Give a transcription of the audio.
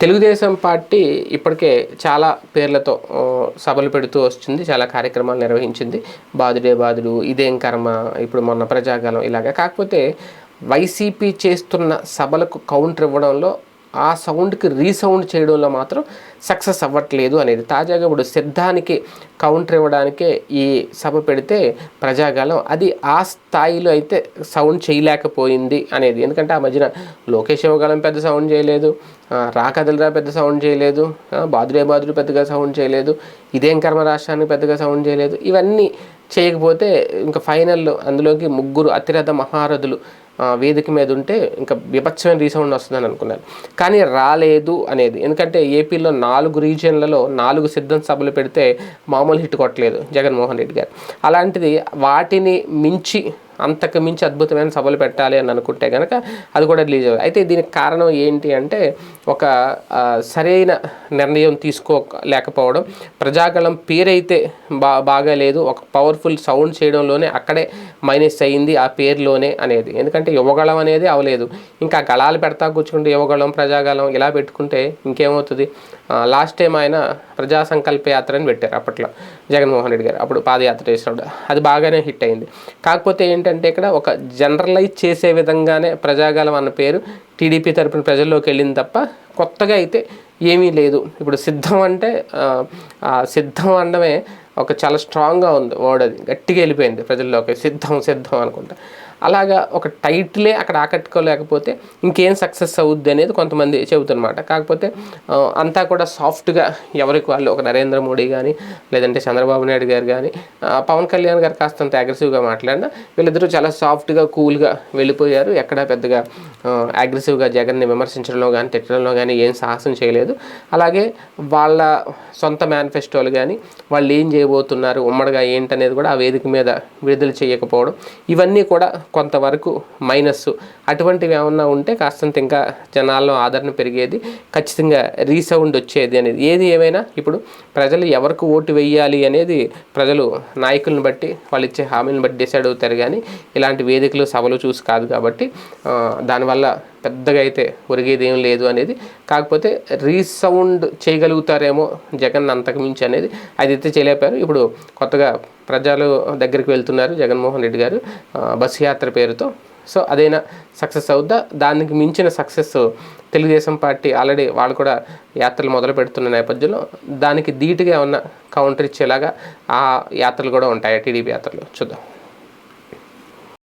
Telugu Desam party ఇప్పటికే చాలా పేర్లతో సభలు పెడుతూ వస్తుంది, చాలా కార్యక్రమాలు నిర్వహించింది. బాదుడే బాదుడు, ఇదేం కర్మ, ఇప్పుడు మొన్న ప్రజాగలం ఇలాగా. కాకపోతే వైసీపీ చేస్తున్న సభలకు కౌంటర్ ఇవ్వడంలో, ఆ సౌండ్కి రీసౌండ్ చేయడంలో మాత్రం సక్సెస్ అవ్వట్లేదు అనేది. తాజాగా ఇప్పుడు సిద్ధానికి కౌంటర్ ఇవ్వడానికే ఈ సభ పెడితే ప్రజాగలం అది ఆ స్థాయిలో అయితే సౌండ్ చేయలేకపోయింది అనేది. ఎందుకంటే ఆ మధ్యన లోకేష్ ఇవ్వగలం పెద్ద సౌండ్ చేయలేదు, రాకదలరా పెద్ద సౌండ్ చేయలేదు, బాదుడే బాదుడు పెద్దగా సౌండ్ చేయలేదు, ఇదేం కర్మ రాష్ట్రానికి పెద్దగా సౌండ్ చేయలేదు. ఇవన్నీ చేయకపోతే ఇంకా ఫైనల్ అందులోకి ముగ్గురు అతిరథ మహారథులు వేదిక మీద ఉంటే ఇంకా విభత్సమైన రీసౌండ్ వస్తుందని అనుకున్నాను. కానీ రాలేదు అనేది. ఎందుకంటే ఏపీలో 4 రీజియన్లలో 4 సిద్ధం సభలు పెడితే మామూలు హిట్ కొట్టలేదు జగన్మోహన్ రెడ్డి గారు. అలాంటిది వాటిని మించి, అంతకు మించి అద్భుతమైన సభలు పెట్టాలి అని అనుకుంటే కనుక అది కూడా రిలీజ్ అవ్వదు. అయితే దీనికి కారణం ఏంటి అంటే, ఒక సరైన నిర్ణయం తీసుకోలేకపోవడం. ప్రజాగళం పేరైతే బాగా లేదు, ఒక పవర్ఫుల్ సౌండ్ చేయడంలోనే అక్కడే మైనస్ అయ్యింది ఆ పేరులోనే అనేది. ఎందుకంటే యువగళం అనేది అవలేదు, ఇంకా గళాలు పెడతా కూర్చుంటే యువగళం ప్రజాగళం ఇలా పెట్టుకుంటే ఇంకేమవుతుంది. లాస్ట్ టైం ఆయన ప్రజా సంకల్ప యాత్ర అని పెట్టారు అప్పట్లో జగన్మోహన్ రెడ్డి గారు, అప్పుడు పాదయాత్ర చేసినప్పుడు. అది బాగానే హిట్ అయింది. కాకపోతే ఏంటంటే ఇక్కడ ఒక జనరలైజ్ చేసే విధంగానే ప్రజాగళం అన్న పేరు టీడీపీ తరపున ప్రజల్లోకి వెళ్ళింది తప్ప కొత్తగా అయితే ఏమీ లేదు. ఇప్పుడు సిద్ధం అంటే సిద్ధం అనడమే ఒక చాలా స్ట్రాంగ్గా ఉంది వర్డ్, అది గట్టిగా వెళ్ళిపోయింది ప్రజల్లోకి, సిద్ధం సిద్ధం అనుకుంటా. అలాగా ఒక టైటిలే అక్కడ ఆకట్టుకోలేకపోతే ఇంకేం సక్సెస్ అవుద్ది అనేది కొంతమంది చెబుతున్నమాట. కాకపోతే అంతా కూడా సాఫ్ట్గా ఎవరికి వాళ్ళు, ఒక నరేంద్ర మోడీ కానీ లేదంటే చంద్రబాబు నాయుడు గారు కానీ పవన్ కళ్యాణ్ గారు కాస్తంత అగ్రెసివ్గా మాట్లాడినా వీళ్ళిద్దరూ చాలా సాఫ్ట్గా కూల్గా వెళ్ళిపోయారు. ఎక్కడా పెద్దగా అగ్రెసివ్గా జగన్ని విమర్శించడంలో కానీ తిట్టడంలో కానీ ఏం సాహసం చేయలేదు. అలాగే వాళ్ళ సొంత మేనిఫెస్టోలు కానీ వాళ్ళు ఏం చేయబోతున్నారు ఉమ్మడిగా ఏంటనేది కూడా ఆ వేదిక మీద విడుదల చేయకపోవడం, ఇవన్నీ కూడా కొంతవరకు మైనస్. అటువంటివి ఏమన్నా ఉంటే కాస్తంత ఇంకా జనాల్లో ఆదరణ పెరిగేది, ఖచ్చితంగా రీసౌండ్ వచ్చేది అనేది. ఏది ఏమైనా ఇప్పుడు ప్రజలు ఎవరికి ఓటు వేయాలి అనేది ప్రజలు నాయకులను బట్టి, వాళ్ళు ఇచ్చే హామీలను బట్టి డిసైడ్ అవుతారు. కానీ ఇలాంటి వేదికలు సభలు చూసి కాదు. కాబట్టి దానివల్ల పెద్దగా అయితే ఒరిగేది ఏం లేదు అనేది. కాకపోతే రీసౌండ్ చేయగలుగుతారేమో జగన్ అంతకు మించి అనేది అదైతే చేయలేపారు. ఇప్పుడు కొత్తగా ప్రజలు దగ్గరికి వెళ్తున్నారు జగన్మోహన్ రెడ్డి గారు బస్సు యాత్ర పేరుతో. సో అదైనా సక్సెస్ అవుద్దా? దానికి మించిన సక్సెస్ తెలుగుదేశం పార్టీ ఆల్రెడీ వాళ్ళు కూడా యాత్రలు మొదలు పెడుతున్న నేపథ్యంలో దానికి ధీటుగా ఏమన్నా కౌంటర్ ఇచ్చేలాగా ఆ యాత్రలు కూడా ఉంటాయి, టీడీపీ యాత్రలు. చూద్దాం.